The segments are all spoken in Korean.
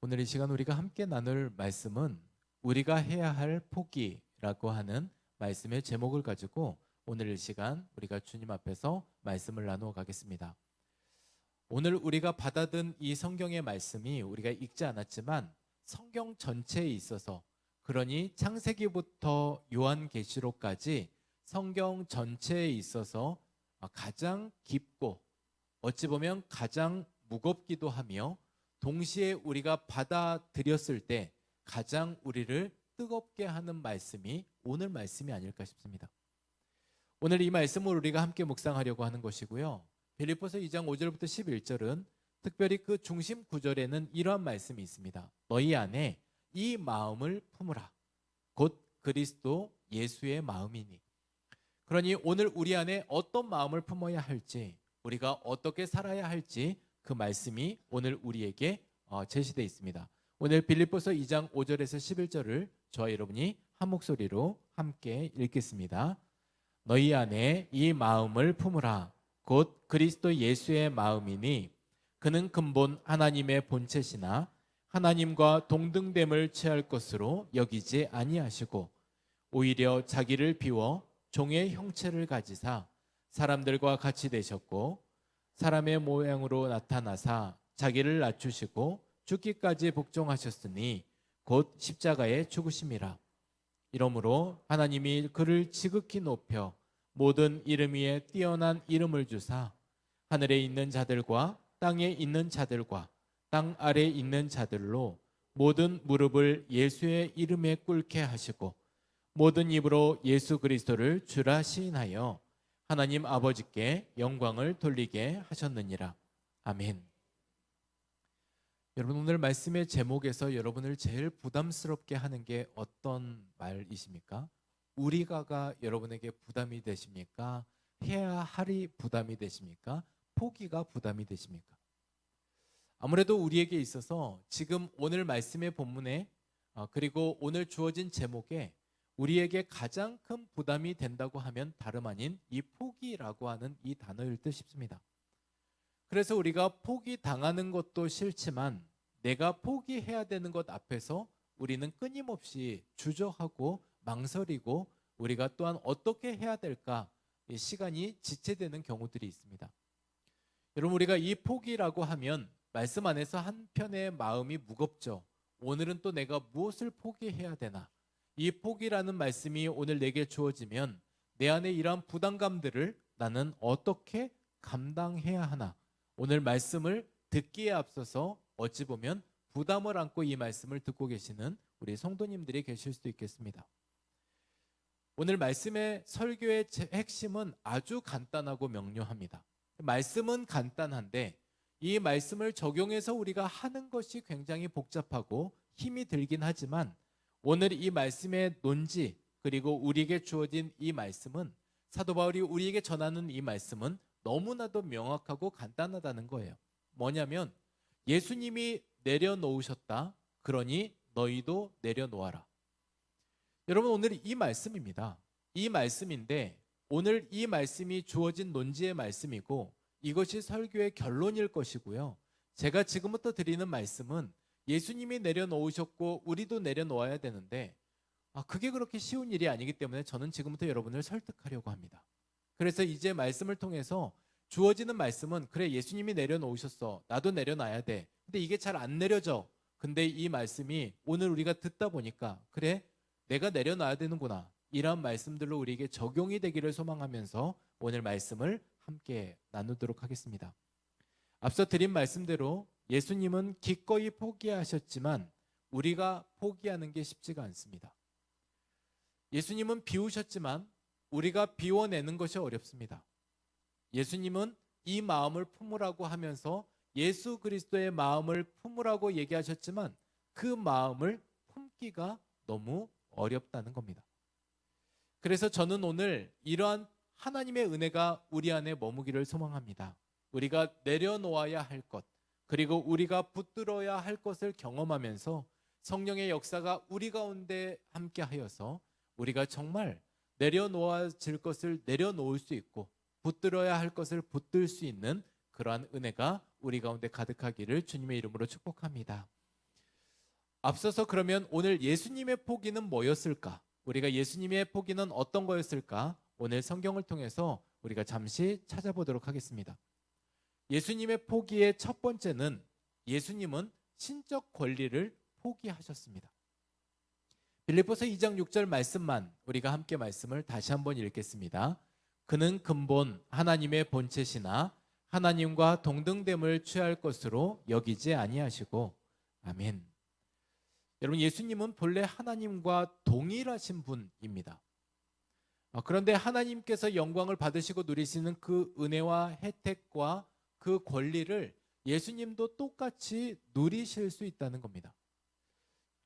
오늘 이 시간 우리가 함께 나눌 말씀은 우리가 해야 할 포기라고 하는 말씀의 제목을 가지고 오늘 이 시간 우리가 주님 앞에서 말씀을 나누어 가겠습니다. 오늘 우리가 받아든 이 성경의 말씀이 우리가 읽지 않았지만 성경 전체에 있어서, 그러니 창세기부터 요한계시록까지 성경 전체에 있어서 가장 깊고 어찌 보면 가장 무겁기도 하며 동시에 우리가 받아들였을 때 가장 우리를 뜨겁게 하는 말씀이 오늘 말씀이 아닐까 싶습니다. 오늘 이 말씀을 우리가 함께 묵상하려고 하는 것이고요. 빌립보서 2장 5절부터 11절은 특별히 그 중심 구절에는 이러한 말씀이 있습니다. 너희 안에 이 마음을 품으라. 곧 그리스도 예수의 마음이니. 그러니 오늘 우리 안에 어떤 마음을 품어야 할지, 우리가 어떻게 살아야 할지 그 말씀이 오늘 우리에게 제시되어 있습니다. 오늘 빌립보서 2장 5절에서 11절을 저와 여러분이 한 목소리로 함께 읽겠습니다. 너희 안에 이 마음을 품으라. 곧 그리스도 예수의 마음이니 그는 근본 하나님의 본체시나 하나님과 동등됨을 취할 것으로 여기지 아니하시고 오히려 자기를 비워 종의 형체를 가지사 사람들과 같이 되셨고 사람의 모양으로 나타나사 자기를 낮추시고 죽기까지 복종하셨으니 곧 십자가에 죽으심이라. 이러므로 하나님이 그를 지극히 높여 모든 이름 위에 뛰어난 이름을 주사 하늘에 있는 자들과 땅에 있는 자들과 땅 아래에 있는 자들로 모든 무릎을 예수의 이름에 꿇게 하시고 모든 입으로 예수 그리스도를 주라 시인하여 하나님 아버지께 영광을 돌리게 하셨느니라. 아멘. 여러분, 오늘 말씀의 제목에서 여러분을 제일 부담스럽게 하는 게 어떤 말이십니까? 우리가가 여러분에게 부담이 되십니까? 해야 할이 부담이 되십니까? 포기가 부담이 되십니까? 아무래도 우리에게 있어서 지금 오늘 말씀의 본문에 그리고 오늘 주어진 제목에 우리에게 가장 큰 부담이 된다고 하면 다름 아닌 이 포기라고 하는 이 단어일 듯 싶습니다. 그래서 우리가 포기당하는 것도 싫지만 내가 포기해야 되는 것 앞에서 우리는 끊임없이 주저하고 망설이고 우리가 또한 어떻게 해야 될까 시간이 지체되는 경우들이 있습니다. 여러분, 우리가 이 포기라고 하면 말씀 안에서 한편의 마음이 무겁죠. 오늘은 또 내가 무엇을 포기해야 되나? 이 포기라는 말씀이 오늘 내게 주어지면 내 안에 이러한 부담감들을 나는 어떻게 감당해야 하나? 오늘 말씀을 듣기에 앞서서 어찌 보면 부담을 안고 이 말씀을 듣고 계시는 우리 성도님들이 계실 수도 있겠습니다. 오늘 말씀의 설교의 핵심은 아주 간단하고 명료합니다. 말씀은 간단한데 이 말씀을 적용해서 우리가 하는 것이 굉장히 복잡하고 힘이 들긴 하지만 오늘 이 말씀의 논지 그리고 우리에게 주어진 이 말씀은, 사도 바울이 우리에게 전하는 이 말씀은 너무나도 명확하고 간단하다는 거예요. 뭐냐면 예수님이 내려놓으셨다. 그러니 너희도 내려놓아라. 여러분, 오늘 이 말씀입니다. 이 말씀인데 오늘 이 말씀이 주어진 논지의 말씀이고 이것이 설교의 결론일 것이고요. 제가 지금부터 드리는 말씀은 예수님이 내려놓으셨고 우리도 내려놓아야 되는데 그게 그렇게 쉬운 일이 아니기 때문에 저는 지금부터 여러분을 설득하려고 합니다. 그래서 이제 말씀을 통해서 주어지는 말씀은 그래, 예수님이 내려놓으셨어. 나도 내려놔야 돼. 근데 이게 잘 안 내려져. 근데 이 말씀이 오늘 우리가 듣다 보니까 그래, 내가 내려놔야 되는구나. 이런 말씀들로 우리에게 적용이 되기를 소망하면서 오늘 말씀을 함께 나누도록 하겠습니다. 앞서 드린 말씀대로 예수님은 기꺼이 포기하셨지만 우리가 포기하는 게 쉽지가 않습니다. 예수님은 비우셨지만 우리가 비워내는 것이 어렵습니다. 예수님은 이 마음을 품으라고 하면서 예수 그리스도의 마음을 품으라고 얘기하셨지만 그 마음을 품기가 너무 어렵다는 겁니다. 그래서 저는 오늘 이러한 하나님의 은혜가 우리 안에 머무기를 소망합니다. 우리가 내려놓아야 할 것, 그리고 우리가 붙들어야 할 것을 경험하면서 성령의 역사가 우리 가운데 함께 하여서 우리가 정말 내려놓아질 것을 내려놓을 수 있고 붙들어야 할 것을 붙들 수 있는 그러한 은혜가 우리 가운데 가득하기를 주님의 이름으로 축복합니다. 앞서서 그러면 오늘 예수님의 포기는 뭐였을까? 우리가 예수님의 포기는 어떤 거였을까? 오늘 성경을 통해서 우리가 잠시 찾아보도록 하겠습니다. 예수님의 포기의 첫 번째는 예수님은 신적 권리를 포기하셨습니다. 빌립보서 2장 6절 말씀만 우리가 함께 말씀을 다시 한번 읽겠습니다. 그는 근본 하나님의 본체시나 하나님과 동등됨을 취할 것으로 여기지 아니하시고. 아멘. 여러분, 예수님은 본래 하나님과 동일하신 분입니다. 그런데 하나님께서 영광을 받으시고 누리시는 그 은혜와 혜택과 그 권리를 예수님도 똑같이 누리실 수 있다는 겁니다.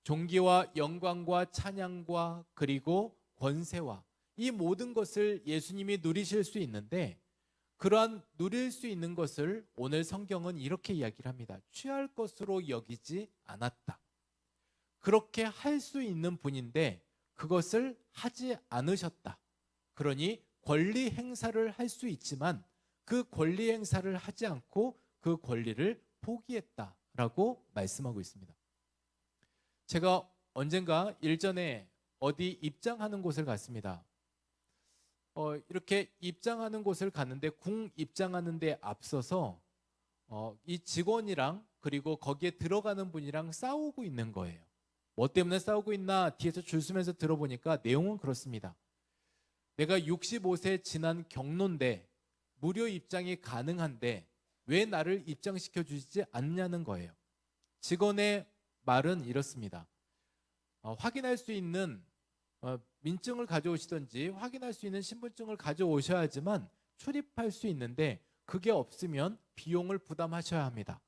존귀와 영광과 찬양과 그리고 권세와 이 모든 것을 예수님이 누리실 수 있는데, 그러한 누릴 수 있는 것을 오늘 성경은 이렇게 이야기를 합니다. 취할 것으로 여기지 않았다. 그렇게 할 수 있는 분인데 그것을 하지 않으셨다. 그러니 권리 행사를 할 수 있지만 그 권리 행사를 하지 않고 그 권리를 포기했다라고 말씀하고 있습니다. 제가 언젠가 일전에 어디 입장하는 곳을 갔습니다. 이렇게 입장하는 곳을 갔는데 궁 입장하는 데 앞서서 이 직원이랑 그리고 거기에 들어가는 분이랑 싸우고 있는 거예요. 뭐 때문에 싸우고 있나 뒤에서 줄 서면서 들어보니까 내용은 그렇습니다. 내가 65세 지난 경로인데 무료 입장이 가능한데 왜 나를 입장시켜 주지 않냐는 거예요. 직원의 말은 이렇습니다. 확인할 수 있는 민증을 가져오시든지 확인할 수 있는 신분증을 가져오셔야지만 출입할 수 있는데 그게 없으면 비용을 부담하셔야 합니다.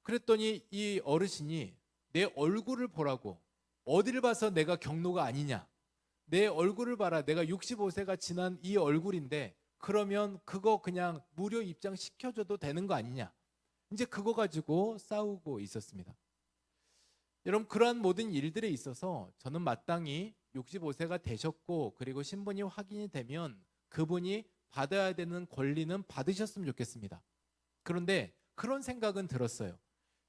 그랬더니 이 어르신이 내 얼굴을 보라고, 어디를 봐서 내가 경로가 아니냐, 내 얼굴을 봐라, 내가 65세가 지난 이 얼굴인데 그러면 그거 그냥 무료 입장 시켜줘도 되는 거 아니냐, 이제 그거 가지고 싸우고 있었습니다. 여러분, 그러한 모든 일들에 있어서 저는 마땅히 65세가 되셨고 그리고 신분이 확인이 되면 그분이 받아야 되는 권리는 받으셨으면 좋겠습니다. 그런데 그런 생각은 들었어요.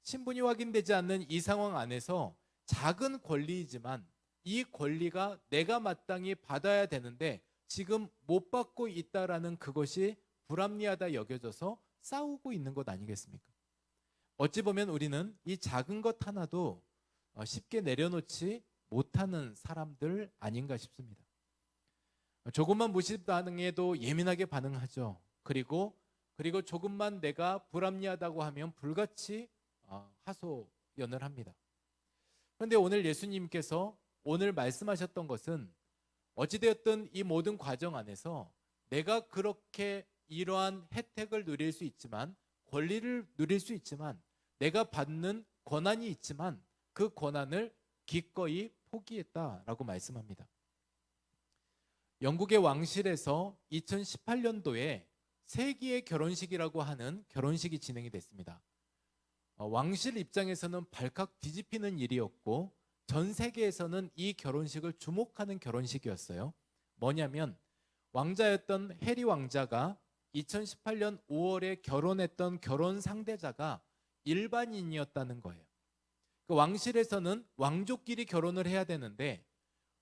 신분이 확인되지 않는 이 상황 안에서 작은 권리이지만 이 권리가 내가 마땅히 받아야 되는데 지금 못 받고 있다라는 그것이 불합리하다 여겨져서 싸우고 있는 것 아니겠습니까? 어찌 보면 우리는 이 작은 것 하나도 쉽게 내려놓지 못하는 사람들 아닌가 싶습니다. 조금만 무시당해도 예민하게 반응하죠. 그리고 조금만 내가 불합리하다고 하면 불같이 하소연을 합니다. 그런데 오늘 예수님께서 오늘 말씀하셨던 것은 어찌되었든 이 모든 과정 안에서 내가 그렇게 이러한 혜택을 누릴 수 있지만, 권리를 누릴 수 있지만, 내가 받는 권한이 있지만 그 권한을 기꺼이 포기했다라고 말씀합니다. 영국의 왕실에서 2018년도에 세기의 결혼식이라고 하는 결혼식이 진행이 됐습니다. 왕실 입장에서는 발칵 뒤집히는 일이었고 전 세계에서는 이 결혼식을 주목하는 결혼식이었어요. 뭐냐면 왕자였던 해리 왕자가 2018년 5월에 결혼했던 결혼 상대자가 일반인이었다는 거예요. 그 왕실에서는 왕족끼리 결혼을 해야 되는데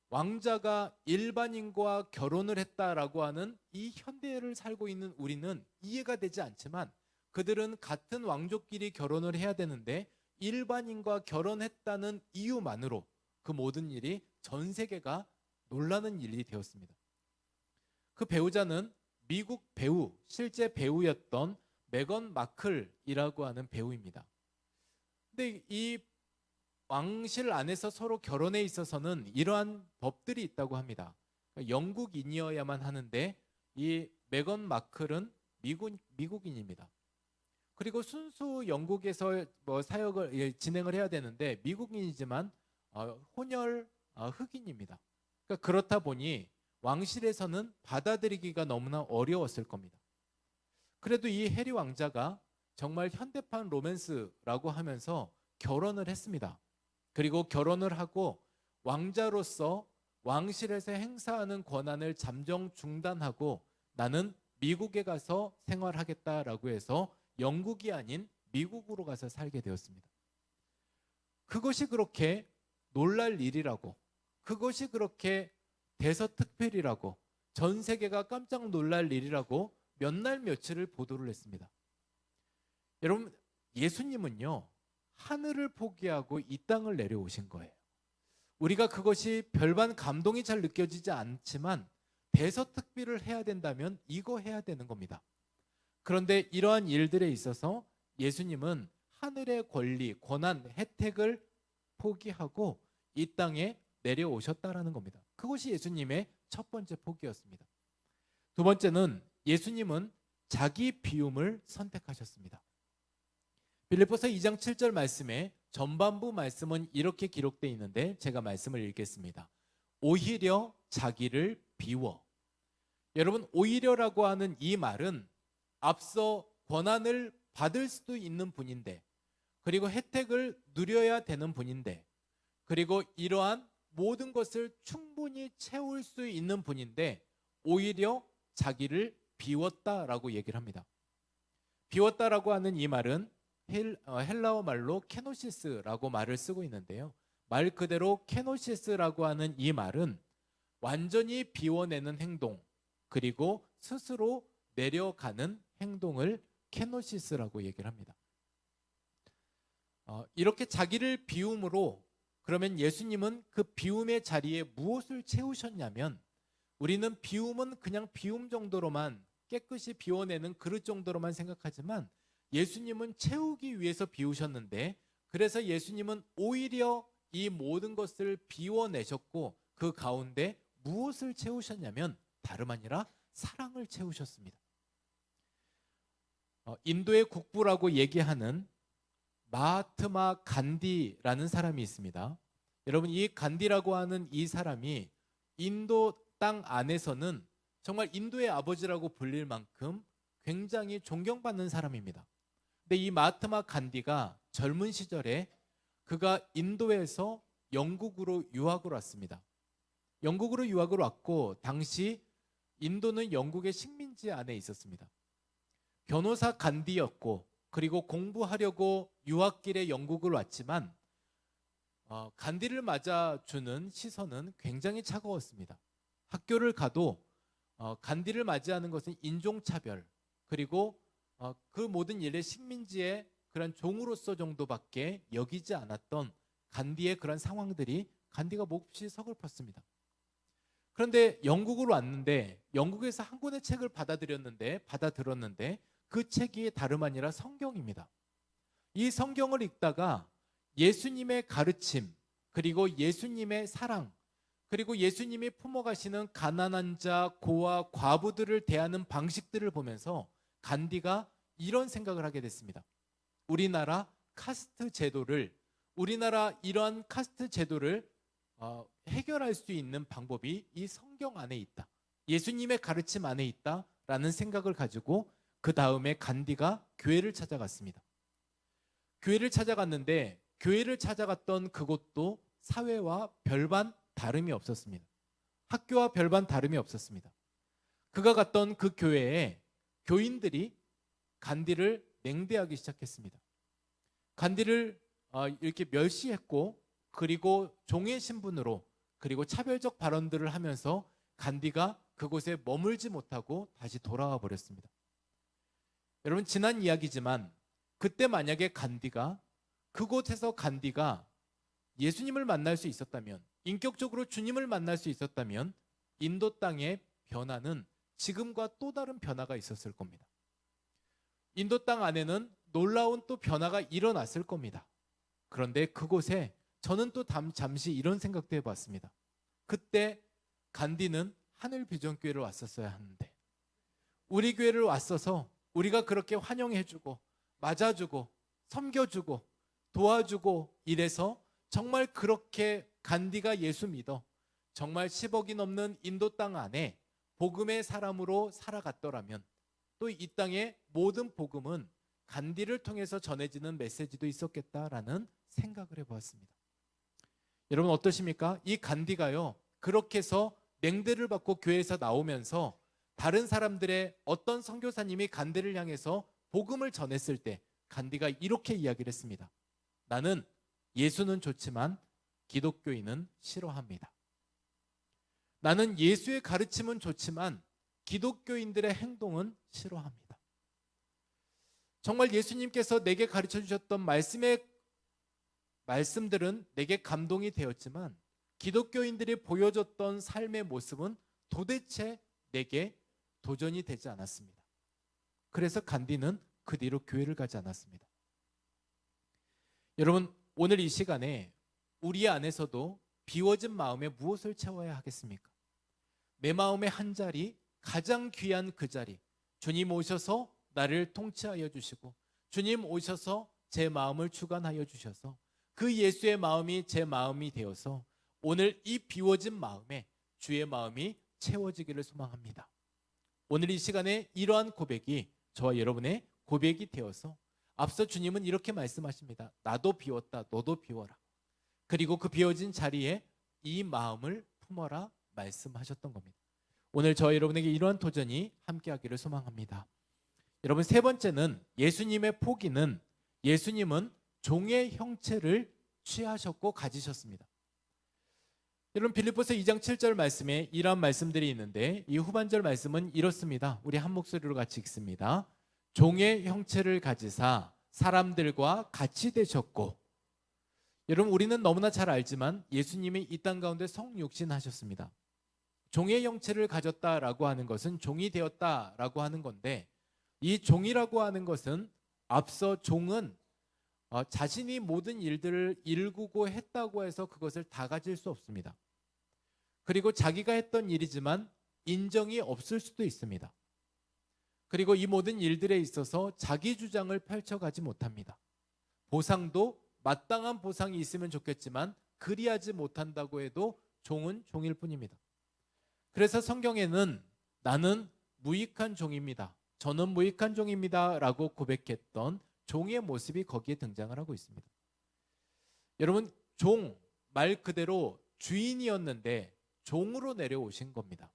왕자가 일반인과 결혼을 했다라고 하는 이 현대를 살고 있는 우리는 이해가 되지 않지만, 그들은 같은 왕족끼리 결혼을 해야 되는데 일반인과 결혼했다는 이유만으로 그 모든 일이 전 세계가 놀라는 일이 되었습니다. 그 배우자는 미국 배우, 실제 배우였던 메건 마클이라고 하는 배우입니다. 근데 이 왕실 안에서 서로 결혼에 있어서는 이러한 법들이 있다고 합니다. 영국인이어야만 하는데 이 메건 마클은 미국인입니다. 그리고 순수 영국에서 사역을 진행을 해야 되는데 미국인이지만 혼혈 흑인입니다. 그러니까 그렇다 보니 왕실에서는 받아들이기가 너무나 어려웠을 겁니다. 그래도 이 해리 왕자가 정말 현대판 로맨스라고 하면서 결혼을 했습니다. 그리고 결혼을 하고 왕자로서 왕실에서 행사하는 권한을 잠정 중단하고 나는 미국에 가서 생활하겠다라고 해서 영국이 아닌 미국으로 가서 살게 되었습니다. 그것이 그렇게 놀랄 일이라고, 그것이 그렇게 대서특필이라고, 전 세계가 깜짝 놀랄 일이라고 몇 날 며칠을 보도를 했습니다. 여러분, 예수님은요, 하늘을 포기하고 이 땅을 내려오신 거예요. 우리가 그것이 별반 감동이 잘 느껴지지 않지만 대서특필을 해야 된다면 이거 해야 되는 겁니다. 그런데 이러한 일들에 있어서 예수님은 하늘의 권리, 권한, 혜택을 포기하고 이 땅에 내려오셨다라는 겁니다. 그것이 예수님의 첫 번째 포기였습니다. 두 번째는 예수님은 자기 비움을 선택하셨습니다. 빌립보서 2장 7절 말씀에 전반부 말씀은 이렇게 기록되어 있는데 제가 말씀을 읽겠습니다. 오히려 자기를 비워. 여러분, 오히려라고 하는 이 말은 앞서 권한을 받을 수도 있는 분인데, 그리고 혜택을 누려야 되는 분인데, 그리고 이러한 모든 것을 충분히 채울 수 있는 분인데 오히려 자기를 비웠다라고 얘기를 합니다. 비웠다라고 하는 이 말은 헬라어 말로 케노시스라고 말을 쓰고 있는데요. 말 그대로 케노시스라고 하는 이 말은 완전히 비워내는 행동, 그리고 스스로 내려가는 행동을 케노시스라고 얘기를 합니다. 이렇게 자기를 비움으로, 그러면 예수님은 그 비움의 자리에 무엇을 채우셨냐면, 우리는 비움은 그냥 비움 정도로만, 깨끗이 비워내는 그릇 정도로만 생각하지만 예수님은 채우기 위해서 비우셨는데, 그래서 예수님은 오히려 이 모든 것을 비워내셨고 그 가운데 무엇을 채우셨냐면 다름 아니라 사랑을 채우셨습니다. 인도의 국부라고 얘기하는 마하트마 간디라는 사람이 있습니다. 여러분, 이 간디라고 하는 이 사람이 인도 땅 안에서는 정말 인도의 아버지라고 불릴 만큼 굉장히 존경받는 사람입니다. 근데 이 마하트마 간디가 젊은 시절에 그가 인도에서 영국으로 유학을 왔습니다. 영국으로 유학을 왔고 당시 인도는 영국의 식민지 안에 있었습니다. 변호사 간디였고, 그리고 공부하려고 유학길에 영국을 왔지만 간디를 맞아주는 시선은 굉장히 차가웠습니다. 학교를 가도 간디를 맞이하는 것은 인종차별, 그리고 그 모든 일에 식민지의 그런 종으로서 정도밖에 여기지 않았던 간디의 그런 상황들이 간디가 몹시 서글펐습니다. 그런데 영국으로 왔는데 영국에서 한 권의 책을 받아들었는데 그 책이 다름 아니라 성경입니다. 이 성경을 읽다가 예수님의 가르침, 그리고 예수님의 사랑, 그리고 예수님이 품어가시는 가난한 자, 고아, 과부들을 대하는 방식들을 보면서 간디가 이런 생각을 하게 됐습니다. 우리나라 이러한 카스트 제도를 해결할 수 있는 방법이 이 성경 안에 있다, 예수님의 가르침 안에 있다라는 생각을 가지고 그 다음에 간디가 교회를 찾아갔습니다. 교회를 찾아갔는데 교회를 찾아갔던 그곳도 사회와 별반 다름이 없었습니다. 학교와 별반 다름이 없었습니다. 그가 갔던 그 교회에 교인들이 간디를 냉대하기 시작했습니다. 간디를 이렇게 멸시했고, 그리고 종의 신분으로, 그리고 차별적 발언들을 하면서 간디가 그곳에 머물지 못하고 다시 돌아와 버렸습니다. 여러분, 지난 이야기지만 그때 만약에 그곳에서 간디가 예수님을 만날 수 있었다면, 인격적으로 주님을 만날 수 있었다면 인도 땅의 변화는 지금과 또 다른 변화가 있었을 겁니다. 인도 땅 안에는 놀라운 또 변화가 일어났을 겁니다. 그런데 그곳에 저는 또 잠시 이런 생각도 해봤습니다. 그때 간디는 하늘비전교회를 왔었어야 하는데, 우리 교회를 왔어서 우리가 그렇게 환영해주고 맞아주고 섬겨주고 도와주고 이래서 정말 그렇게 간디가 예수 믿어 정말 10억이 넘는 인도 땅 안에 복음의 사람으로 살아갔더라면 또 이 땅의 모든 복음은 간디를 통해서 전해지는 메시지도 있었겠다라는 생각을 해보았습니다. 여러분, 어떠십니까? 이 간디가요, 그렇게 해서 냉대를 받고 교회에서 나오면서 다른 사람들의 어떤 선교사님이 간디를 향해서 복음을 전했을 때 간디가 이렇게 이야기를 했습니다. 나는 예수는 좋지만 기독교인은 싫어합니다. 나는 예수의 가르침은 좋지만 기독교인들의 행동은 싫어합니다. 정말 예수님께서 내게 가르쳐 주셨던 말씀들은 내게 감동이 되었지만 기독교인들이 보여줬던 삶의 모습은 도대체 내게 도전이 되지 않았습니다. 그래서 간디는 그 뒤로 교회를 가지 않았습니다. 여러분, 오늘 이 시간에 우리 안에서도 비워진 마음에 무엇을 채워야 하겠습니까? 내 마음의 한 자리, 가장 귀한 그 자리, 주님 오셔서 나를 통치하여 주시고 주님 오셔서 제 마음을 주관하여 주셔서 그 예수의 마음이 제 마음이 되어서 오늘 이 비워진 마음에 주의 마음이 채워지기를 소망합니다. 오늘 이 시간에 이러한 고백이 저와 여러분의 고백이 되어서 앞서 주님은 이렇게 말씀하십니다. 나도 비웠다, 너도 비워라. 그리고 그 비워진 자리에 이 마음을 품어라 말씀하셨던 겁니다. 오늘 저와 여러분에게 이러한 도전이 함께하기를 소망합니다. 여러분, 세 번째는 예수님의 포기는 예수님은 종의 형체를 취하셨고 가지셨습니다. 여러분, 빌립보서 2장 7절 말씀에 이러한 말씀들이 있는데 이 후반절 말씀은 이렇습니다. 우리 한 목소리로 같이 읽습니다. 종의 형체를 가지사 사람들과 같이 되셨고. 여러분, 우리는 너무나 잘 알지만 예수님이 이 땅 가운데 성육신하셨습니다. 종의 형체를 가졌다라고 하는 것은 종이 되었다라고 하는 건데 이 종이라고 하는 것은 앞서 종은 자신이 모든 일들을 일구고 했다고 해서 그것을 다 가질 수 없습니다. 그리고 자기가 했던 일이지만 인정이 없을 수도 있습니다. 그리고 이 모든 일들에 있어서 자기 주장을 펼쳐가지 못합니다. 보상도 마땅한 보상이 있으면 좋겠지만 그리하지 못한다고 해도 종은 종일 뿐입니다. 그래서 성경에는 나는 무익한 종입니다, 저는 무익한 종입니다 라고 고백했던 종의 모습이 거기에 등장을 하고 있습니다. 여러분, 종 말 그대로 주인이었는데 종으로 내려오신 겁니다.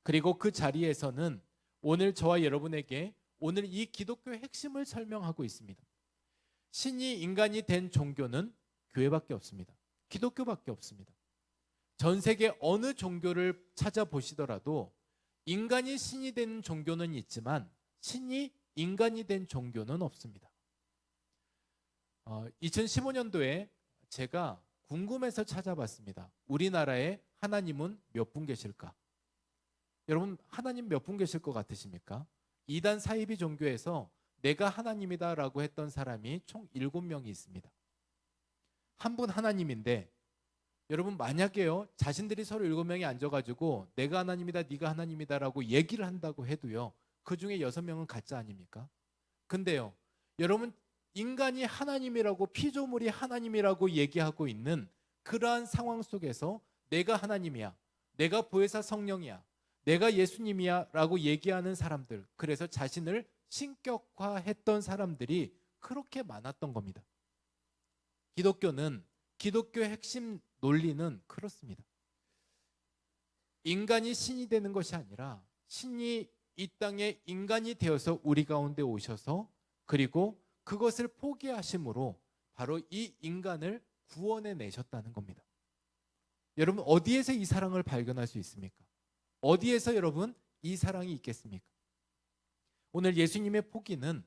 그리고 그 자리에서는 오늘 저와 여러분에게 오늘 이 기독교의 핵심을 설명하고 있습니다. 신이 인간이 된 종교는 교회밖에 없습니다. 기독교밖에 없습니다. 전 세계 어느 종교를 찾아보시더라도 인간이 신이 된 종교는 있지만 신이 인간이 된 종교는 없습니다. 2015년도에 제가 궁금해서 찾아봤습니다. 우리나라에 하나님은 몇 분 계실까? 여러분, 하나님 몇 분 계실 것 같으십니까? 이단 사이비 종교에서 내가 하나님이다 라고 했던 사람이 총 7명이 있습니다. 한 분 하나님인데 여러분, 만약에요 자신들이 서로 7명이 앉아가지고 내가 하나님이다 네가 하나님이다 라고 얘기를 한다고 해도요 그 중에 6명은 가짜 아닙니까? 근데요 여러분, 인간이 하나님이라고 피조물이 하나님이라고 얘기하고 있는 그러한 상황 속에서 내가 하나님이야, 내가 보혜사 성령이야, 내가 예수님이야 라고 얘기하는 사람들, 그래서 자신을 신격화했던 사람들이 그렇게 많았던 겁니다. 기독교의 핵심 논리는 그렇습니다. 인간이 신이 되는 것이 아니라 신이 이 땅에 인간이 되어서 우리 가운데 오셔서 그리고 그것을 포기하심으로 바로 이 인간을 구원해 내셨다는 겁니다. 여러분, 어디에서 이 사랑을 발견할 수 있습니까? 어디에서 여러분 이 사랑이 있겠습니까? 오늘 예수님의 포기는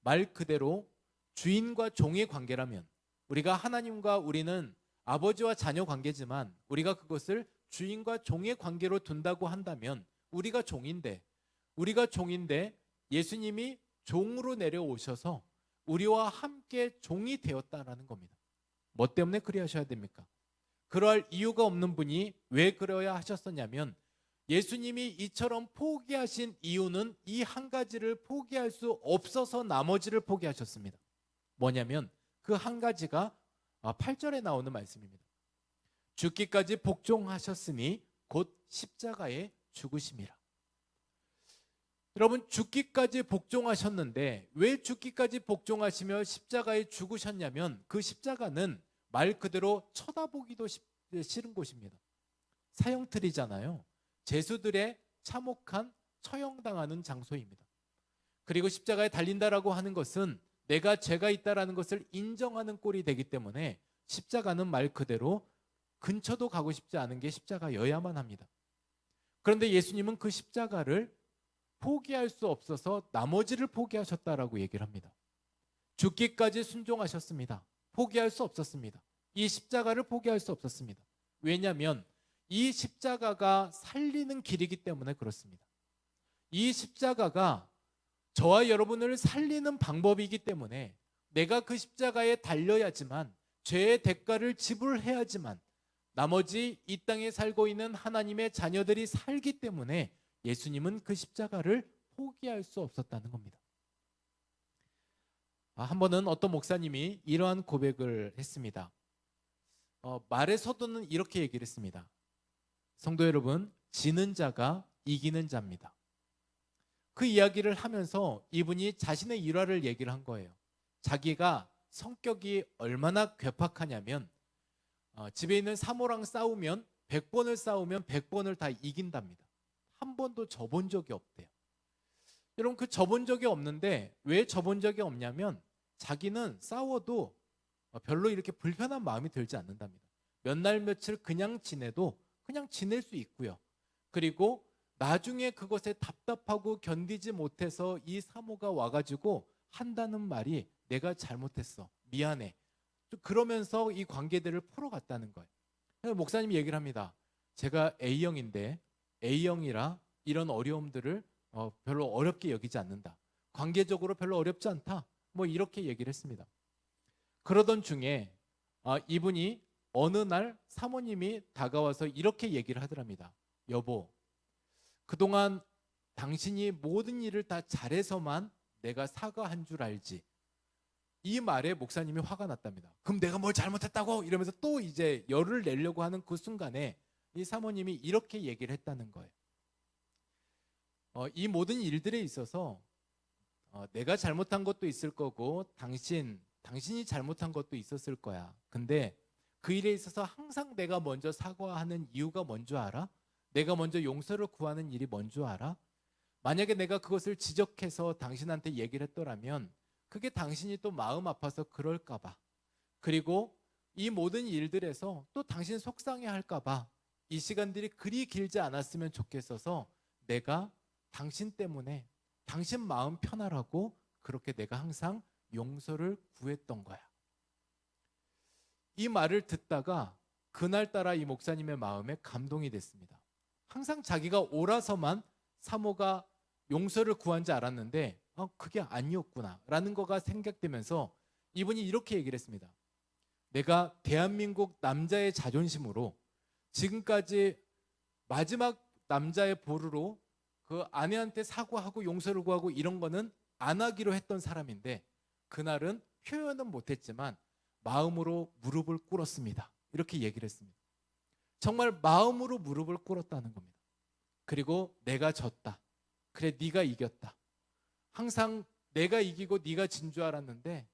말 그대로 주인과 종의 관계라면, 우리가 하나님과 우리는 아버지와 자녀 관계지만 우리가 그것을 주인과 종의 관계로 둔다고 한다면 우리가 종인데 예수님이 종으로 내려오셔서 우리와 함께 종이 되었다라는 겁니다. 뭐 때문에 그리하셔야 됩니까? 그럴 이유가 없는 분이 왜 그러야 하셨었냐면 예수님이 이처럼 포기하신 이유는 이 한 가지를 포기할 수 없어서 나머지를 포기하셨습니다. 뭐냐면 그 한 가지가 8절에 나오는 말씀입니다. 죽기까지 복종하셨으니 곧 십자가에 죽으심이라. 여러분, 죽기까지 복종하셨는데 왜 죽기까지 복종하시며 십자가에 죽으셨냐면 그 십자가는 말 그대로 쳐다보기도 싫은 곳입니다. 사형틀이잖아요. 죄수들의 참혹한 처형당하는 장소입니다. 그리고 십자가에 달린다라고 하는 것은 내가 죄가 있다라는 것을 인정하는 꼴이 되기 때문에 십자가는 말 그대로 근처도 가고 싶지 않은 게 십자가여야만 합니다. 그런데 예수님은 그 십자가를 포기할 수 없어서 나머지를 포기하셨다라고 얘기를 합니다. 죽기까지 순종하셨습니다. 포기할 수 없었습니다. 이 십자가를 포기할 수 없었습니다. 왜냐하면 이 십자가가 살리는 길이기 때문에 그렇습니다. 이 십자가가 저와 여러분을 살리는 방법이기 때문에 내가 그 십자가에 달려야지만, 죄의 대가를 지불해야지만 나머지 이 땅에 살고 있는 하나님의 자녀들이 살기 때문에 예수님은 그 십자가를 포기할 수 없었다는 겁니다. 한 번은 어떤 목사님이 이러한 고백을 했습니다. 말의 서두는 이렇게 얘기를 했습니다. 성도 여러분, 지는 자가 이기는 자입니다. 그 이야기를 하면서 이분이 자신의 일화를 얘기를 한 거예요. 자기가 성격이 얼마나 괴팍하냐면 집에 있는 사모랑 싸우면 100번을 싸우면 100번을 다 이긴답니다. 한 번도 져본 적이 없대요. 여러분, 그 져본 적이 없는데 왜 져본 적이 없냐면 자기는 싸워도 별로 이렇게 불편한 마음이 들지 않는답니다. 몇 날 며칠 그냥 지내도 그냥 지낼 수 있고요. 그리고 나중에 그것에 답답하고 견디지 못해서 이 사모가 와가지고 한다는 말이 내가 잘못했어, 미안해, 그러면서 이 관계들을 풀어갔다는 거예요. 그래서 목사님이 얘기를 합니다. 제가 A형인데 A형이라 이런 어려움들을 별로 어렵게 여기지 않는다. 관계적으로 별로 어렵지 않다. 뭐 이렇게 얘기를 했습니다. 그러던 중에 이분이 어느 날 사모님이 다가와서 이렇게 얘기를 하더랍니다. 여보, 그동안 당신이 모든 일을 다 잘해서만 내가 사과한 줄 알지. 이 말에 목사님이 화가 났답니다. 그럼 내가 뭘 잘못했다고? 이러면서 또 이제 열을 내려고 하는 그 순간에 이 사모님이 이렇게 얘기를 했다는 거예요. 이 모든 일들에 있어서 내가 잘못한 것도 있을 거고 당신이 잘못한 것도 있었을 거야. 근데 그 일에 있어서 항상 내가 먼저 사과하는 이유가 뭔 줄 알아? 내가 먼저 용서를 구하는 일이 뭔 줄 알아? 만약에 내가 그것을 지적해서 당신한테 얘기를 했더라면 그게 당신이 또 마음 아파서 그럴까 봐, 그리고 이 모든 일들에서 또 당신 속상해 할까 봐 이 시간들이 그리 길지 않았으면 좋겠어서 내가 당신 때문에 당신 마음 편하라고 그렇게 내가 항상 용서를 구했던 거야. 이 말을 듣다가 그날따라 이 목사님의 마음에 감동이 됐습니다. 항상 자기가 옳아서만 사모가 용서를 구한 줄 알았는데 그게 아니었구나 라는 거가 생각되면서 이분이 이렇게 얘기를 했습니다. 내가 대한민국 남자의 자존심으로 지금까지 마지막 남자의 보루로 그 아내한테 사과하고 용서를 구하고 이런 거는 안 하기로 했던 사람인데 그날은 표현은 못했지만 마음으로 무릎을 꿇었습니다. 이렇게 얘기를 했습니다. 정말 마음으로 무릎을 꿇었다는 겁니다. 그리고 내가 졌다. 그래, 네가 이겼다. 항상 내가 이기고 네가 진 줄 알았는데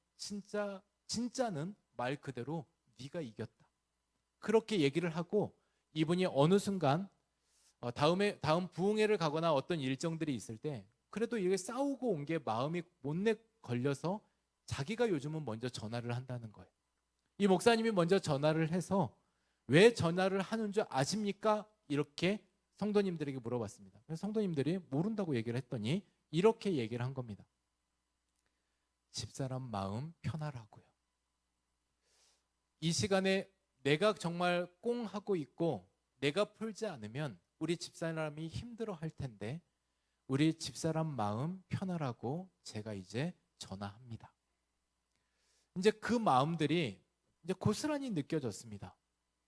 진짜는 말 그대로 네가 이겼다. 그렇게 얘기를 하고 이분이 어느 순간 다음 부흥회를 가거나 어떤 일정들이 있을 때 그래도 이게 싸우고 온 게 마음이 못내 걸려서 자기가 요즘은 먼저 전화를 한다는 거예요. 이 목사님이 먼저 전화를 해서 왜 전화를 하는 줄 아십니까? 이렇게 성도님들에게 물어봤습니다. 그래서 성도님들이 모른다고 얘기를 했더니 이렇게 얘기를 한 겁니다. 집사람 마음 편하라고요. 이 시간에 내가 정말 꽁 하고 있고 내가 풀지 않으면 우리 집사람이 힘들어 할 텐데 우리 집사람 마음 편하라고 제가 이제 전화합니다. 이제 그 마음들이 이제 고스란히 느껴졌습니다.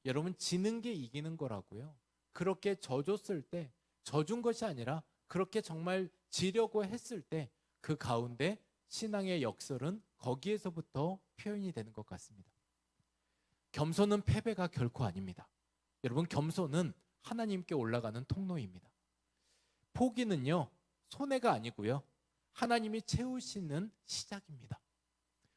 여러분, 지는 게 이기는 거라고요. 그렇게 져줬을 때, 져준 것이 아니라 그렇게 정말 지려고 했을 때 그 가운데 신앙의 역설은 거기에서부터 표현이 되는 것 같습니다. 겸손은 패배가 결코 아닙니다. 여러분, 겸손은 하나님께 올라가는 통로입니다. 포기는요, 손해가 아니고요, 하나님이 채우시는 시작입니다.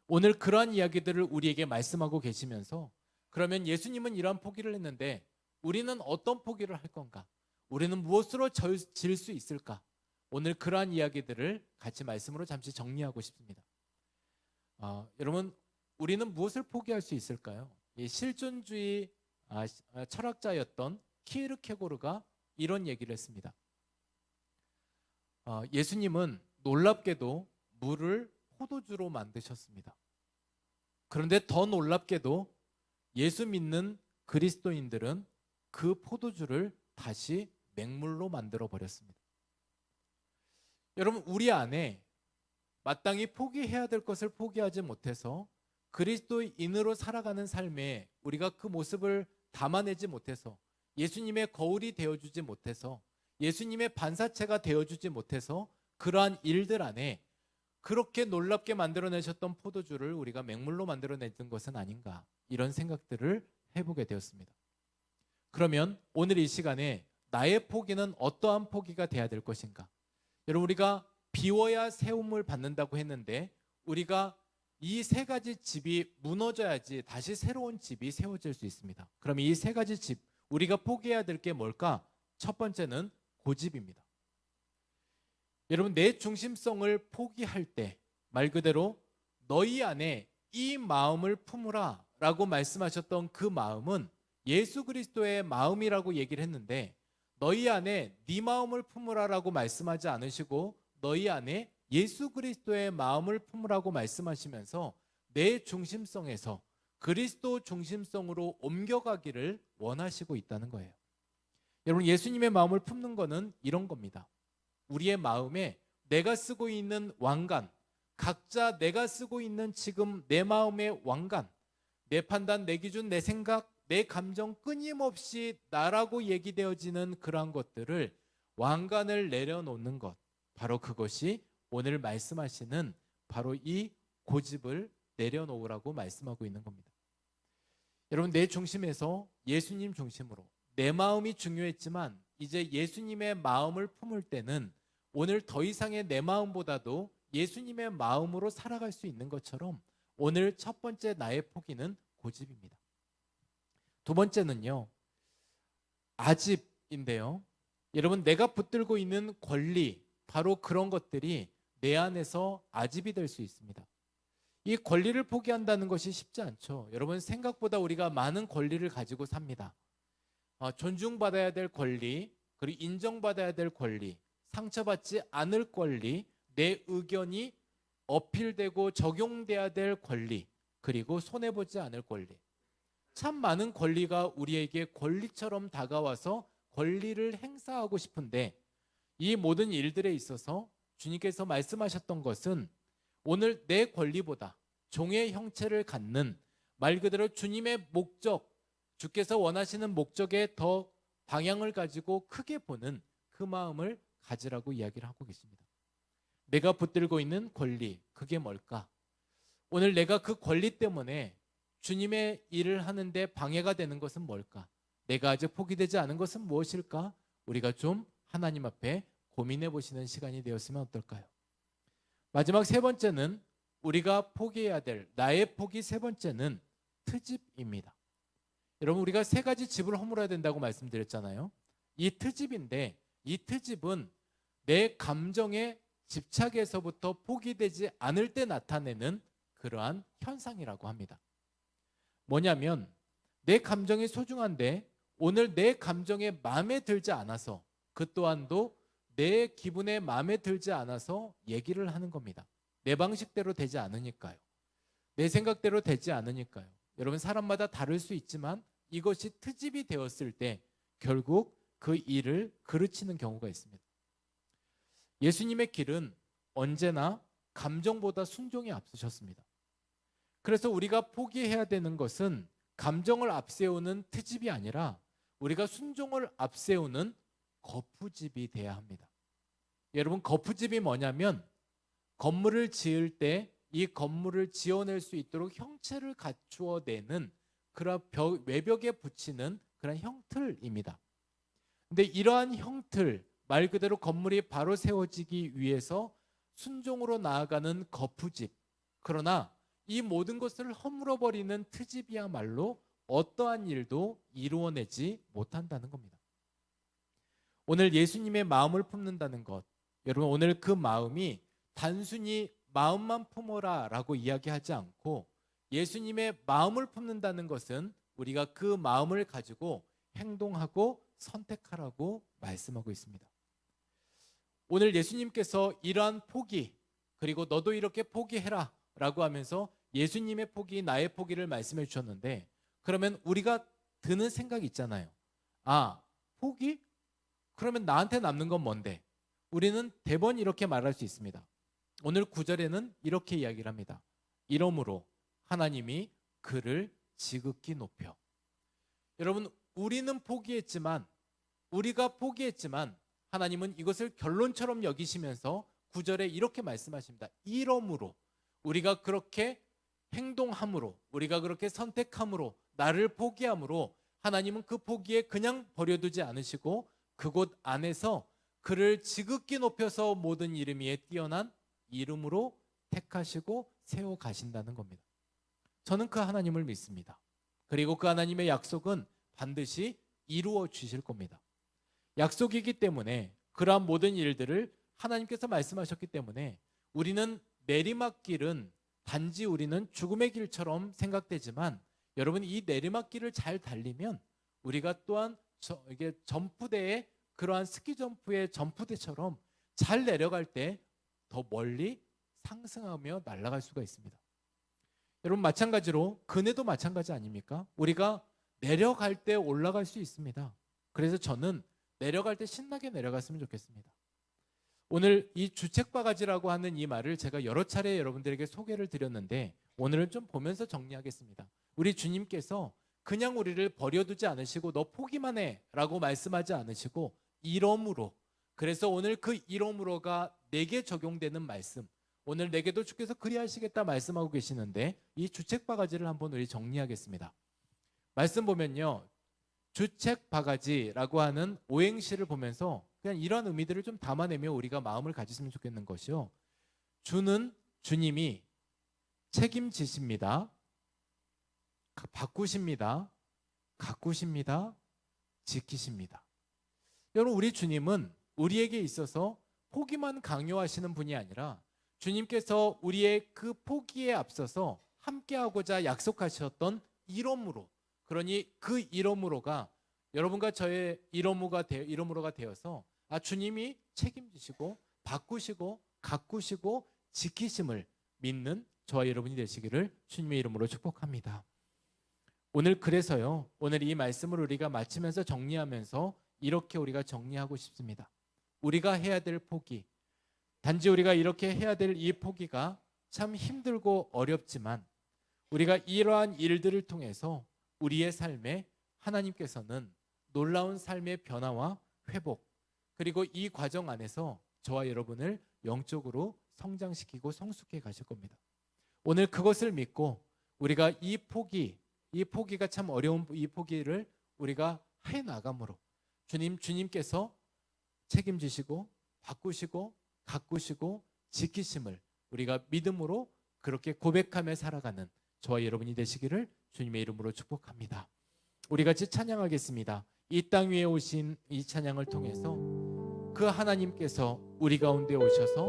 오늘 그러한 이야기들을 우리에게 말씀하고 계시면서 그러면 예수님은 이러한 포기를 했는데 우리는 어떤 포기를 할 건가? 우리는 무엇으로 질 수 있을까? 오늘 그러한 이야기들을 같이 말씀으로 잠시 정리하고 싶습니다. 여러분, 우리는 무엇을 포기할 수 있을까요? 이 실존주의 철학자였던 키에르케고르가 이런 얘기를 했습니다. 예수님은 놀랍게도 물을 포도주로 만드셨습니다. 그런데 더 놀랍게도 예수 믿는 그리스도인들은 그 포도주를 다시 맹물로 만들어 버렸습니다. 여러분, 우리 안에 마땅히 포기해야 될 것을 포기하지 못해서 그리스도인으로 살아가는 삶에 우리가 그 모습을 담아내지 못해서 예수님의 거울이 되어주지 못해서 예수님의 반사체가 되어주지 못해서 그러한 일들 안에 그렇게 놀랍게 만들어내셨던 포도주를 우리가 맹물로 만들어내는 것은 아닌가, 이런 생각들을 해보게 되었습니다. 그러면 오늘 이 시간에 나의 포기는 어떠한 포기가 돼야 될 것인가? 여러분, 우리가 비워야 세움을 받는다고 했는데 우리가 이 세 가지 집이 무너져야지 다시 새로운 집이 세워질 수 있습니다. 그럼 이 세 가지 집, 우리가 포기해야 될 게 뭘까? 첫 번째는 고집입니다. 여러분, 내 중심성을 포기할 때 말 그대로 너희 안에 이 마음을 품으라 라고 말씀하셨던 그 마음은 예수 그리스도의 마음이라고 얘기를 했는데, 너희 안에 네 마음을 품으라 라고 말씀하지 않으시고 너희 안에 예수 그리스도의 마음을 품으라고 말씀하시면서 내 중심성에서 그리스도 중심성으로 옮겨가기를 원하시고 있다는 거예요. 여러분, 예수님의 마음을 품는 거는 이런 겁니다. 우리의 마음에 내가 쓰고 있는 왕관, 각자 내가 쓰고 있는 지금 내 마음의 왕관, 내 판단, 내 기준, 내 생각, 내 감정, 끊임없이 나라고 얘기되어지는 그러한 것들을 왕관을 내려놓는 것, 바로 그것이 오늘 말씀하시는 바로 이 고집을 내려놓으라고 말씀하고 있는 겁니다. 여러분, 내 중심에서 예수님 중심으로, 내 마음이 중요했지만 이제 예수님의 마음을 품을 때는 오늘 더 이상의 내 마음보다도 예수님의 마음으로 살아갈 수 있는 것처럼 오늘 첫 번째 나의 포기는 고집입니다. 두 번째는요, 아집인데요. 여러분, 내가 붙들고 있는 권리, 바로 그런 것들이 내 안에서 아집이 될 수 있습니다. 이 권리를 포기한다는 것이 쉽지 않죠. 여러분, 생각보다 우리가 많은 권리를 가지고 삽니다. 존중받아야 될 권리, 그리고 인정받아야 될 권리, 상처받지 않을 권리, 내 의견이 어필되고 적용돼야 될 권리, 그리고 손해보지 않을 권리. 참 많은 권리가 우리에게 권리처럼 다가와서 권리를 행사하고 싶은데, 이 모든 일들에 있어서 주님께서 말씀하셨던 것은 오늘 내 권리보다 종의 형체를 갖는, 말 그대로 주님의 목적, 주께서 원하시는 목적에 더 방향을 가지고 크게 보는 그 마음을 가지라고 이야기를 하고 계십니다. 내가 붙들고 있는 권리, 그게 뭘까? 오늘 내가 그 권리 때문에 주님의 일을 하는데 방해가 되는 것은 뭘까? 내가 아직 포기되지 않은 것은 무엇일까? 우리가 좀 하나님 앞에 고민해 보시는 시간이 되었으면 어떨까요? 마지막 세 번째는, 우리가 포기해야 될 나의 포기 세 번째는 트집입니다. 여러분, 우리가 세 가지 집을 허물어야 된다고 말씀드렸잖아요. 이 트집인데, 이 트집은 내 감정의 집착에서부터 포기되지 않을 때 나타내는 그러한 현상이라고 합니다. 뭐냐면, 내 감정이 소중한데 오늘 내 감정에 마음에 들지 않아서, 그 또한도 내 기분에 마음에 들지 않아서 얘기를 하는 겁니다. 내 방식대로 되지 않으니까요. 내 생각대로 되지 않으니까요. 여러분, 사람마다 다를 수 있지만 이것이 트집이 되었을 때 결국 그 일을 그르치는 경우가 있습니다. 예수님의 길은 언제나 감정보다 순종이 앞서셨습니다. 그래서 우리가 포기해야 되는 것은 감정을 앞세우는 트집이 아니라 우리가 순종을 앞세우는 거푸집이 돼야 합니다. 여러분, 거푸집이 뭐냐면 건물을 지을 때 이 건물을 지어낼 수 있도록 형체를 갖추어 내는 그런 외벽에 붙이는 그런 형틀입니다. 근데 이러한 형틀, 말 그대로 건물이 바로 세워지기 위해서 순종으로 나아가는 거푸집, 그러나 이 모든 것을 허물어버리는 트집이야말로 어떠한 일도 이루어내지 못한다는 겁니다. 오늘 예수님의 마음을 품는다는 것, 여러분, 오늘 그 마음이 단순히 마음만 품어라 라고 이야기하지 않고 예수님의 마음을 품는다는 것은 우리가 그 마음을 가지고 행동하고 선택하라고 말씀하고 있습니다. 오늘 예수님께서 이러한 포기, 그리고 너도 이렇게 포기해라 라고 하면서 예수님의 포기, 나의 포기를 말씀해 주셨는데, 그러면 우리가 드는 생각이 있잖아요. 아, 포기? 그러면 나한테 남는 건 뭔데? 우리는 대번 이렇게 말할 수 있습니다. 오늘 9절에는 이렇게 이야기를 합니다. 이러므로 하나님이 그를 지극히 높여. 여러분, 우리가 포기했지만 하나님은 이것을 결론처럼 여기시면서 9절에 이렇게 말씀하십니다. 이러므로, 우리가 그렇게 행동함으로, 우리가 그렇게 선택함으로, 나를 포기함으로 하나님은 그 포기에 그냥 버려두지 않으시고 그곳 안에서 그를 지극히 높여서 모든 이름 위에 뛰어난 이름으로 택하시고 세워 가신다는 겁니다. 저는 그 하나님을 믿습니다. 그리고 그 하나님의 약속은 반드시 이루어 주실 겁니다. 약속이기 때문에, 그러한 모든 일들을 하나님께서 말씀하셨기 때문에 우리는 내리막길은 단지 우리는 죽음의 길처럼 생각되지만, 여러분, 이 내리막길을 잘 달리면 우리가 또한 이게 점프대의 그러한 스키 점프의 점프대처럼 잘 내려갈 때 더 멀리 상승하며 날아갈 수가 있습니다. 여러분, 마찬가지로 그네도 마찬가지 아닙니까? 우리가 내려갈 때 올라갈 수 있습니다. 그래서 저는 내려갈 때 신나게 내려갔으면 좋겠습니다. 오늘 이 주책바가지라고 하는 이 말을 제가 여러 차례 여러분들에게 소개를 드렸는데, 오늘은 좀 보면서 정리하겠습니다. 우리 주님께서 그냥 우리를 버려두지 않으시고 너 포기만 해 라고 말씀하지 않으시고 이러므로, 그래서 오늘 그 이러므로가 내게 적용되는 말씀, 오늘 내게도 주께서 그리하시겠다 말씀하고 계시는데, 이 주책바가지를 한번 우리 정리하겠습니다. 말씀 보면요, 주책바가지라고 하는 오행시를 보면서 그냥 이런 의미들을 좀 담아내며 우리가 마음을 가지시면 좋겠는 것이요, 주는 주님이 책임지십니다, 바꾸십니다, 가꾸십니다, 지키십니다. 여러분, 우리 주님은 우리에게 있어서 포기만 강요하시는 분이 아니라 주님께서 우리의 그 포기에 앞서서 함께하고자 약속하셨던 이러므로, 그러니 그 이러므로가 여러분과 저의 이러므로가 되어서 주님이 책임지시고 바꾸시고 가꾸시고 지키심을 믿는 저와 여러분이 되시기를 주님의 이름으로 축복합니다. 오늘 그래서요, 오늘 이 말씀을 우리가 마치면서 정리하면서 이렇게 우리가 정리하고 싶습니다. 우리가 해야 될 포기, 단지 우리가 이렇게 해야 될 이 포기가 참 힘들고 어렵지만, 우리가 이러한 일들을 통해서 우리의 삶에 하나님께서는 놀라운 삶의 변화와 회복, 그리고 이 과정 안에서 저와 여러분을 영적으로 성장시키고 성숙해 가실 겁니다. 오늘 그것을 믿고 우리가 이 포기가 참 어려운 이 포기를 우리가 해 나감으로 주님께서 책임지시고 바꾸시고 가꾸시고 지키심을 우리가 믿음으로 그렇게 고백하며 살아가는 저와 여러분이 되시기를 주님의 이름으로 축복합니다. 우리 같이 찬양하겠습니다. 이 땅 위에 오신 이 찬양을 통해서 그 하나님께서 우리 가운데 오셔서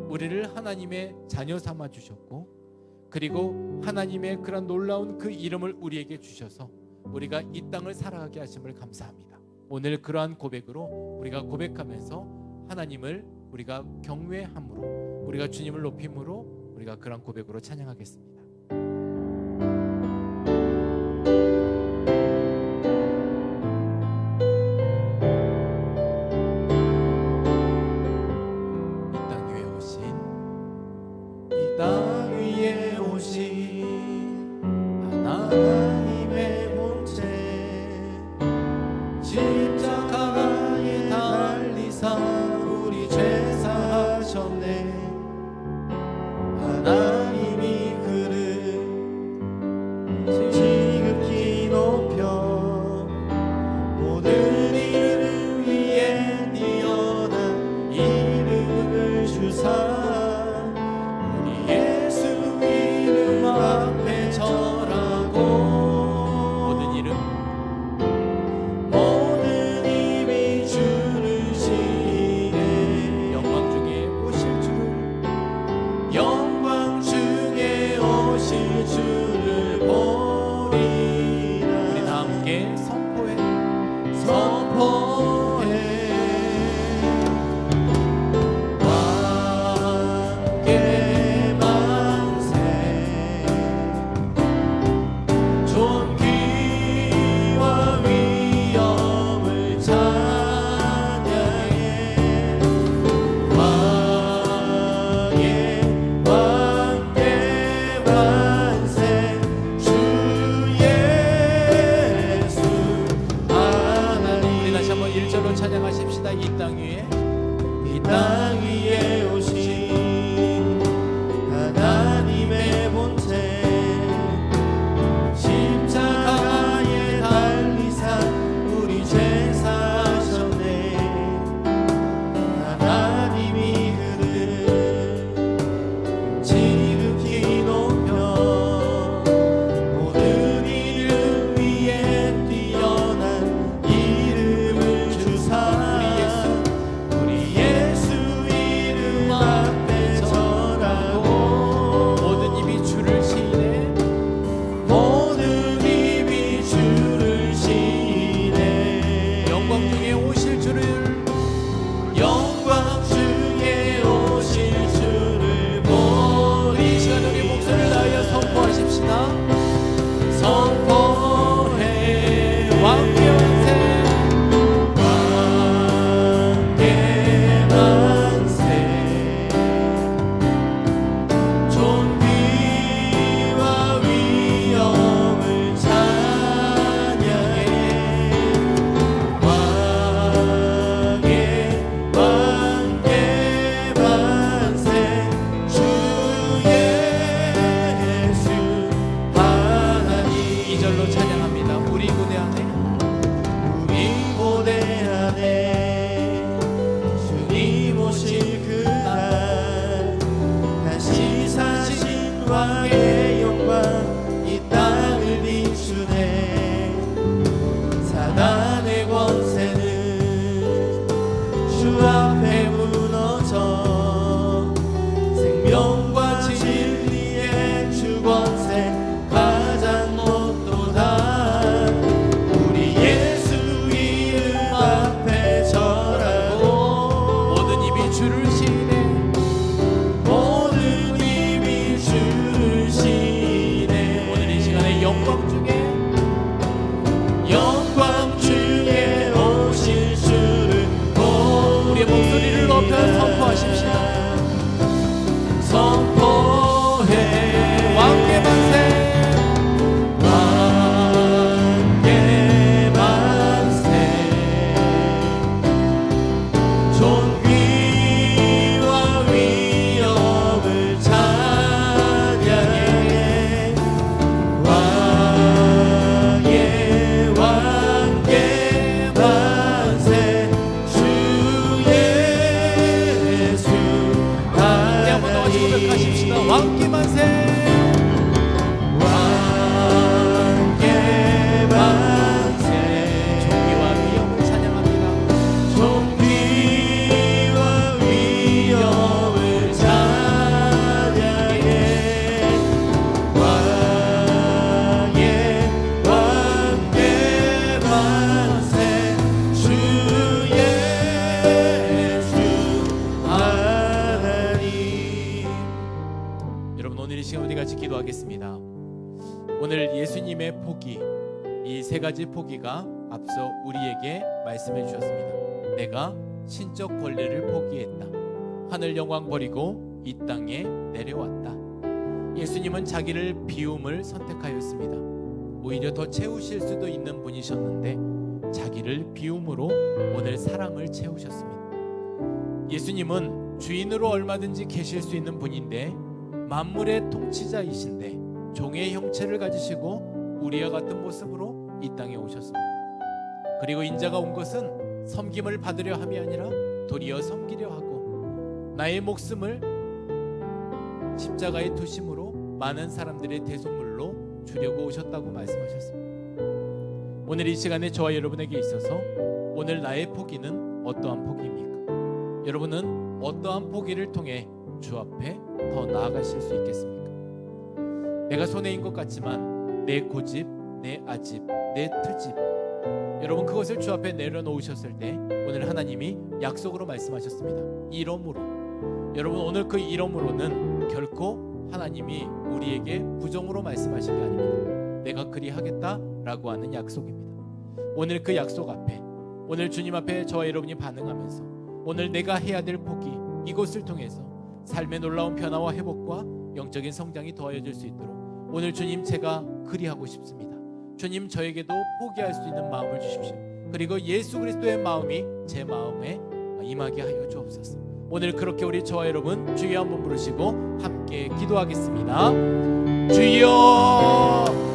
우리를 하나님의 자녀 삼아 주셨고, 그리고 하나님의 그런 놀라운 그 이름을 우리에게 주셔서 우리가 이 땅을 살아가게 하심을 감사합니다. 오늘 그러한 고백으로 우리가 고백하면서 하나님을 우리가 경외함으로, 우리가 주님을 높임으로 우리가 그러한 고백으로 찬양하겠습니다. 하나님이 그를 존귀와 위엄을 찬양해 왕의 왕께 만세 주 예수 하나님. 우리 다시 한번 1절로 찬양하십시다. 이 땅 위에 땅 위에 오신 하나님의 본체 십자가에 달리사 우리 죄 사셨네. 하나님이 흐른 지극히 높여 모든 이름 위에 뛰어난 이름을 주사 우리 예수 이름 앞에 절하고 모든 입이 주를 시인해 모든 입이 주를 시인해 영광 중에 오실 주를 영광 중에 오실 주를 보리. 이 시간 우리 목소리를 다하여 선포하십시다. 선포해 왕의 만세 왕의 만세 존귀와 위엄을 찬양해 왕의 만세 주 예수 하나님. 2절로 찬양합니다. 우리 고대 안에 우리 고대 안에 주님 오실 그날 다시 사신 왕의 영광 이 땅을 비추네. 사단의 권세는 주 앞에 무너져 생명과 진리의 주 권세 가장 높도다. 우리 예수 이름 앞에 절하고 모든 입이 주를 시인해 모든 입이 주를 시인해. 오늘 이 시간에 영광 중에 영광 중에 오실 주를 보리. 우리의 목소리를 높여 선포하십시다. 선포해 왕의 만세 왕의 만세 존귀와 위엄을 찬양해 왕의 만세 주 예수 우리 한번 더 같이 고백하십시다. 왕의 만세 왕의 만세 존귀와 위엄을 찬양합니다. 존귀와 위엄을 찬양해 왕의 만세 주 예수 하나님. 여러분 오늘 이 시간 우리 같이 기도하겠습니다. 오늘 예수님의 포기 이 세 가지 포기가 앞서 우리에게 말씀해 주셨습니다. 내가 신적 권리를 포기했다. 하늘 영광 버리고 이 땅에 내려왔다. 예수님은 자기를 비움을 선택하였습니다. 오히려 더 채우실 수도 있는 분이셨는데 자기를 비움으로 오늘 사랑을 채우셨습니다. 예수님은 주인으로 얼마든지 계실 수 있는 분인데 만물의 통치자이신데 종의 형체를 가지시고 우리와 같은 모습으로 이 땅에 오셨습니다. 그리고 인자가 온 것은 섬김을 받으려 함이 아니라 도리어 섬기려 하고 나의 목숨을 십자가에 두심으로 많은 사람들의 대속물로 주려고 오셨다고 말씀하셨습니다. 오늘 이 시간에 저와 여러분에게 있어서 오늘 나의 포기는 어떠한 포기입니까? 여러분은 어떠한 포기를 통해 주 앞에 더 나아가실 수 있겠습니까? 내가 손해인 것 같지만 내 고집, 내 아집, 내 트집 여러분 그것을 주 앞에 내려놓으셨을 때 오늘 하나님이 약속으로 말씀하셨습니다. 이러므로 여러분 오늘 그 이러므로는 결코 하나님이 우리에게 부정으로 말씀하신 게 아닙니다. 내가 그리하겠다라고 하는 약속입니다. 오늘 그 약속 앞에, 오늘 주님 앞에 저와 여러분이 반응하면서 오늘 내가 해야 될 포기, 이것을 통해서 삶의 놀라운 변화와 회복과 영적인 성장이 더해질 수 있도록 오늘 주님, 제가 그리하고 싶습니다. 주님, 저에게도 포기할 수 있는 마음을 주십시오. 그리고 예수 그리스도의 마음이 제 마음에 임하게 하여 주옵소서. 오늘 그렇게 우리 저와 여러분 주여 한번 부르시고 함께 기도하겠습니다. 주여